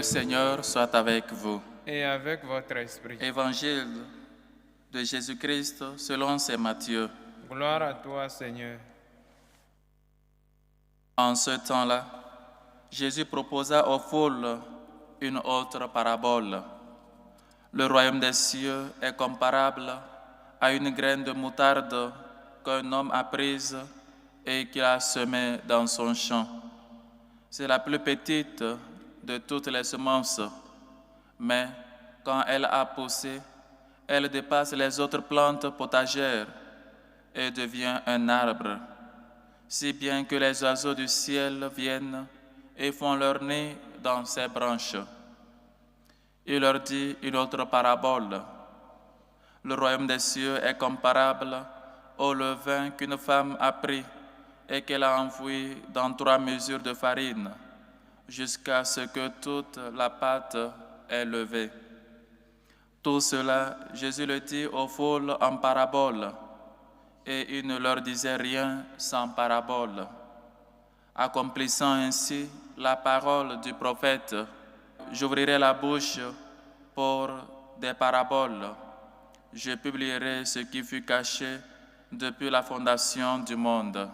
Seigneur soit avec vous. Et avec votre esprit. Évangile de Jésus-Christ selon saint Matthieu. Gloire à toi, Seigneur. En ce temps-là, Jésus proposa aux foules une autre parabole. Le royaume des cieux est comparable à une graine de moutarde qu'un homme a prise et qu'il a semée dans son champ. C'est la plus petite de toutes les semences, mais quand elle a poussé, elle dépasse les autres plantes potagères et devient un arbre, si bien que les oiseaux du ciel viennent et font leur nid dans ses branches. Il leur dit une autre parabole. Le royaume des cieux est comparable au levain qu'une femme a pris et qu'elle a enfoui dans 3 mesures de farine, jusqu'à ce que toute la pâte est levée. Tout cela, Jésus le dit aux foules en parabole, et il ne leur disait rien sans parabole, accomplissant ainsi la parole du prophète. J'ouvrirai la bouche pour des paraboles. Je publierai ce qui fut caché depuis la fondation du monde.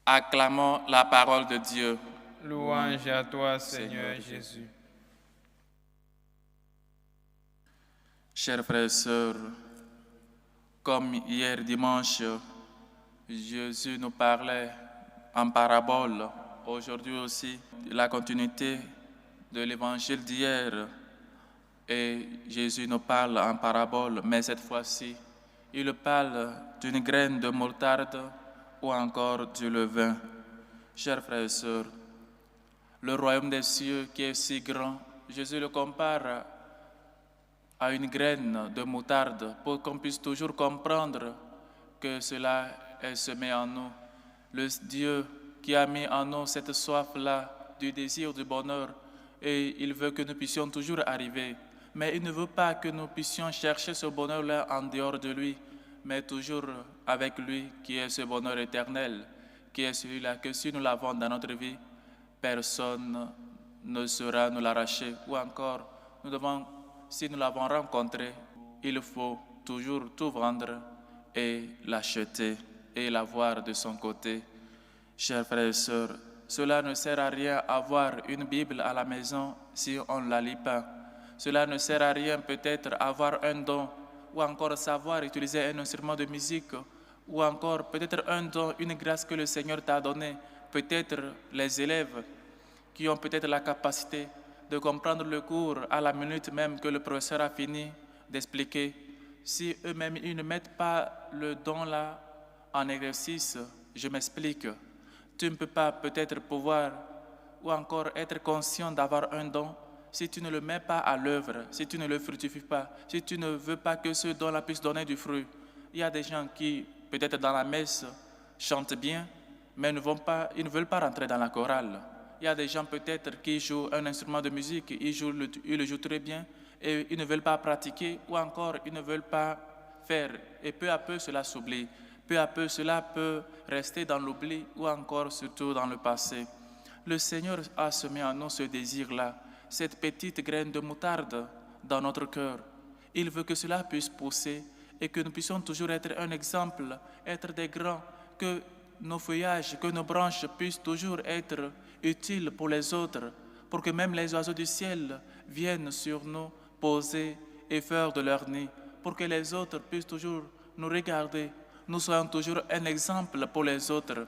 Acclamons la parole de Dieu. Louange à toi, Seigneur Jésus. Chers frères et sœurs, comme hier dimanche, Jésus nous parlait en parabole. Aujourd'hui aussi, la continuité de l'évangile d'hier. Et Jésus nous parle en parabole, mais cette fois-ci, il parle d'une graine de moutarde ou encore du levain. Chers frères et sœurs, le royaume des cieux qui est si grand, Jésus le compare à une graine de moutarde pour qu'on puisse toujours comprendre que cela est semé en nous. Le Dieu qui a mis en nous cette soif-là du désir du bonheur, et il veut que nous puissions toujours arriver. Mais il ne veut pas que nous puissions chercher ce bonheur-là en dehors de lui, mais toujours avec lui qui est ce bonheur éternel, qui est celui-là que si nous l'avons dans notre vie, personne ne saura nous l'arracher. Ou encore, si nous l'avons rencontré, il faut toujours tout vendre et l'acheter et l'avoir de son côté. Chers frères et sœurs, cela ne sert à rien avoir une Bible à la maison si on ne la lit pas. Cela ne sert à rien peut-être avoir un don ou encore savoir utiliser un instrument de musique ou encore peut-être un don, une grâce que le Seigneur t'a donnée. Peut-être les élèves qui ont peut-être la capacité de comprendre le cours à la minute même que le professeur a fini d'expliquer. Si eux-mêmes ils ne mettent pas le don là en exercice, je m'explique. Tu ne peux pas peut-être pouvoir ou encore être conscient d'avoir un don si tu ne le mets pas à l'œuvre, si tu ne le fructifies pas, si tu ne veux pas que ce don-là puisse donner du fruit. Il y a des gens qui, peut-être dans la messe, chantent bien, mais ils ne veulent pas rentrer dans la chorale. Il y a des gens peut-être qui jouent un instrument de musique, ils le jouent très bien, et ils ne veulent pas pratiquer, ou encore ils ne veulent pas faire. Et peu à peu, cela s'oublie. Peu à peu, cela peut rester dans l'oubli, ou encore surtout dans le passé. Le Seigneur a semé en nous ce désir-là, cette petite graine de moutarde dans notre cœur. Il veut que cela puisse pousser et que nous puissions toujours être un exemple, être des grands, que nos feuillages, que nos branches puissent toujours être utiles pour les autres, pour que même les oiseaux du ciel viennent sur nous poser et faire de leur nid, pour que les autres puissent toujours nous regarder, nous soyons toujours un exemple pour les autres.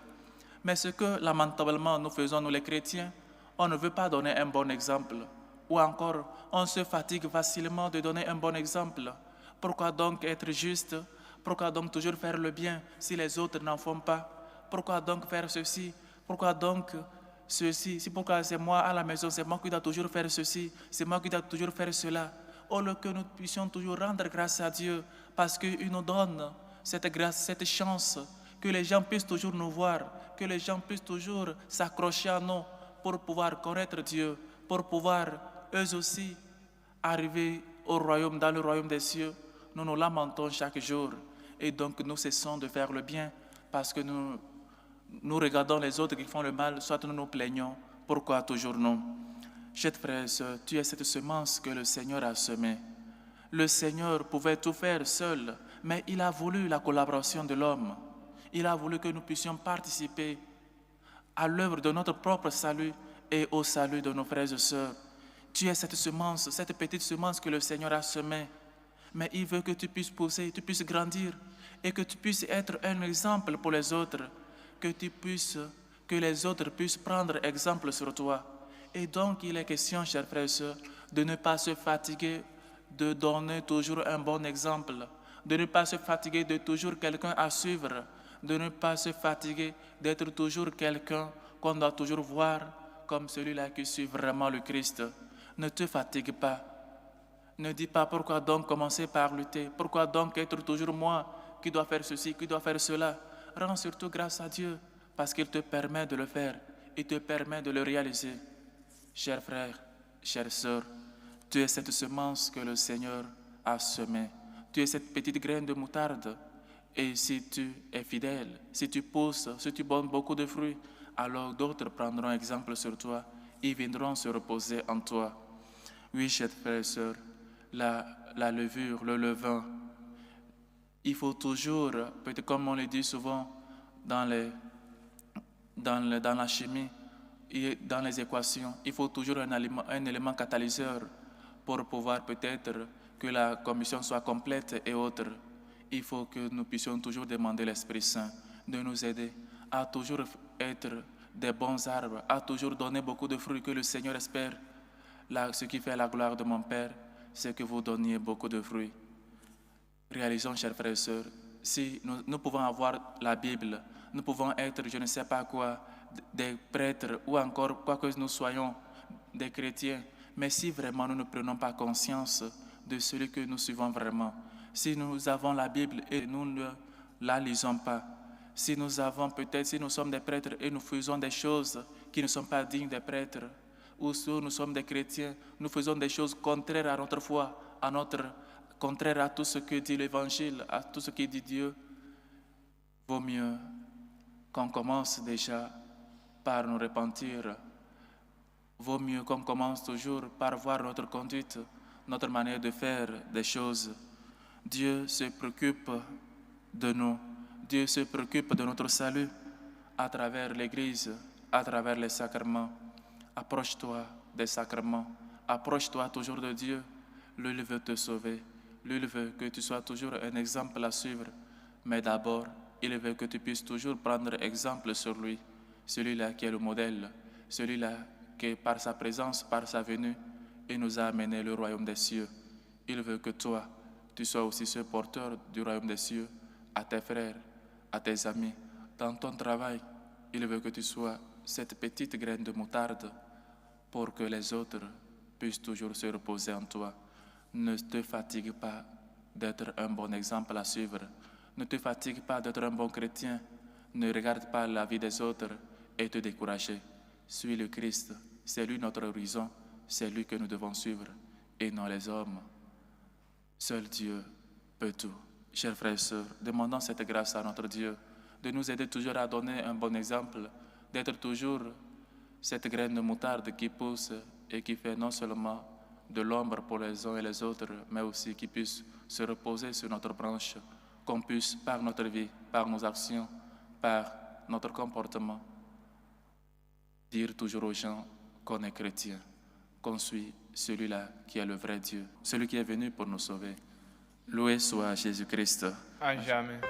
Mais ce que lamentablement nous faisons, nous les chrétiens, on ne veut pas donner un bon exemple. Ou encore, on se fatigue facilement de donner un bon exemple. Pourquoi donc être juste? Pourquoi donc toujours faire le bien si les autres n'en font pas? Pourquoi donc faire ceci? Pourquoi donc ceci? Pourquoi c'est moi à la maison, c'est moi qui dois toujours faire ceci, c'est moi qui dois toujours faire cela? Au lieu que nous puissions toujours rendre grâce à Dieu parce qu'il nous donne cette grâce, cette chance, que les gens puissent toujours nous voir, que les gens puissent toujours s'accrocher à nous pour pouvoir connaître Dieu, pour pouvoir eux aussi arriver au royaume, dans le royaume des cieux. Nous nous lamentons chaque jour et donc nous cessons de faire le bien parce que nous nous regardons les autres qui font le mal, soit nous nous plaignons. Pourquoi toujours nous? Chers frères et sœurs, tu es cette semence que le Seigneur a semée. Le Seigneur pouvait tout faire seul, mais il a voulu la collaboration de l'homme. Il a voulu que nous puissions participer à l'œuvre de notre propre salut et au salut de nos frères et sœurs. Tu es cette semence, cette petite semence que le Seigneur a semée. Mais il veut que tu puisses pousser, tu puisses grandir et que tu puisses être un exemple pour les autres, que les autres puissent prendre exemple sur toi. Et donc, il est question, chers frères et sœurs, de ne pas se fatiguer de donner toujours un bon exemple, de ne pas se fatiguer de toujours quelqu'un à suivre, de ne pas se fatiguer d'être toujours quelqu'un qu'on doit toujours voir comme celui-là qui suit vraiment le Christ. Ne te fatigue pas. Ne dis pas pourquoi donc commencer par lutter, pourquoi donc être toujours moi qui dois faire ceci, qui dois faire cela. Rends surtout grâce à Dieu parce qu'il te permet de le faire, il te permet de le réaliser. Chers frères, chères sœurs, tu es cette semence que le Seigneur a semée. Tu es cette petite graine de moutarde. Et si tu es fidèle, si tu pousses, si tu donnes beaucoup de fruits, alors d'autres prendront exemple sur toi. Ils viendront se reposer en toi. Oui, chers frères et sœurs, la levure, le levain, il faut toujours, peut-être comme on le dit souvent dans la chimie et dans les équations, il faut toujours un élément catalyseur pour pouvoir peut-être que la commission soit complète et autre. Il faut que nous puissions toujours demander l'Esprit Saint de nous aider à toujours être des bons arbres, à toujours donner beaucoup de fruits que le Seigneur espère. Là, ce qui fait la gloire de mon Père, c'est que vous donniez beaucoup de fruits. Réalisons, chers frères et sœurs, si nous pouvons avoir la Bible, nous pouvons être, je ne sais pas quoi, des prêtres ou encore quoi que nous soyons, des chrétiens, mais si vraiment nous ne prenons pas conscience de celui que nous suivons vraiment, si nous avons la Bible et nous ne la lisons pas, si nous sommes des prêtres et nous faisons des choses qui ne sont pas dignes des prêtres, ou si nous sommes des chrétiens, nous faisons des choses contraires à notre foi, contraires à tout ce que dit l'Évangile, à tout ce que dit Dieu, vaut mieux qu'on commence déjà par nous repentir. Vaut mieux qu'on commence toujours par voir notre conduite, notre manière de faire des choses. Dieu se préoccupe de nous. Dieu se préoccupe de notre salut à travers l'Église, à travers les sacrements. Approche-toi des sacrements. Approche-toi toujours de Dieu. Lui, il veut te sauver. Lui, il veut que tu sois toujours un exemple à suivre. Mais d'abord, il veut que tu puisses toujours prendre exemple sur lui. Celui-là qui est le modèle. Celui-là qui, par sa présence, par sa venue, il nous a amené le royaume des cieux. Il veut que toi, tu sois aussi ce porteur du royaume des cieux à tes frères, à tes amis, dans ton travail. Il veut que tu sois cette petite graine de moutarde pour que les autres puissent toujours se reposer en toi. Ne te fatigue pas d'être un bon exemple à suivre. Ne te fatigue pas d'être un bon chrétien. Ne regarde pas la vie des autres et te décourager. Suis le Christ. C'est lui notre horizon. C'est lui que nous devons suivre et non les hommes. Seul Dieu peut tout. Chers frères et sœurs, demandons cette grâce à notre Dieu de nous aider toujours à donner un bon exemple, d'être toujours cette graine de moutarde qui pousse et qui fait non seulement de l'ombre pour les uns et les autres, mais aussi qui puisse se reposer sur notre branche, qu'on puisse, par notre vie, par nos actions, par notre comportement, dire toujours aux gens qu'on est chrétien, qu'on suit celui-là qui est le vrai Dieu, celui qui est venu pour nous sauver. Loué soit Jésus-Christ. À jamais.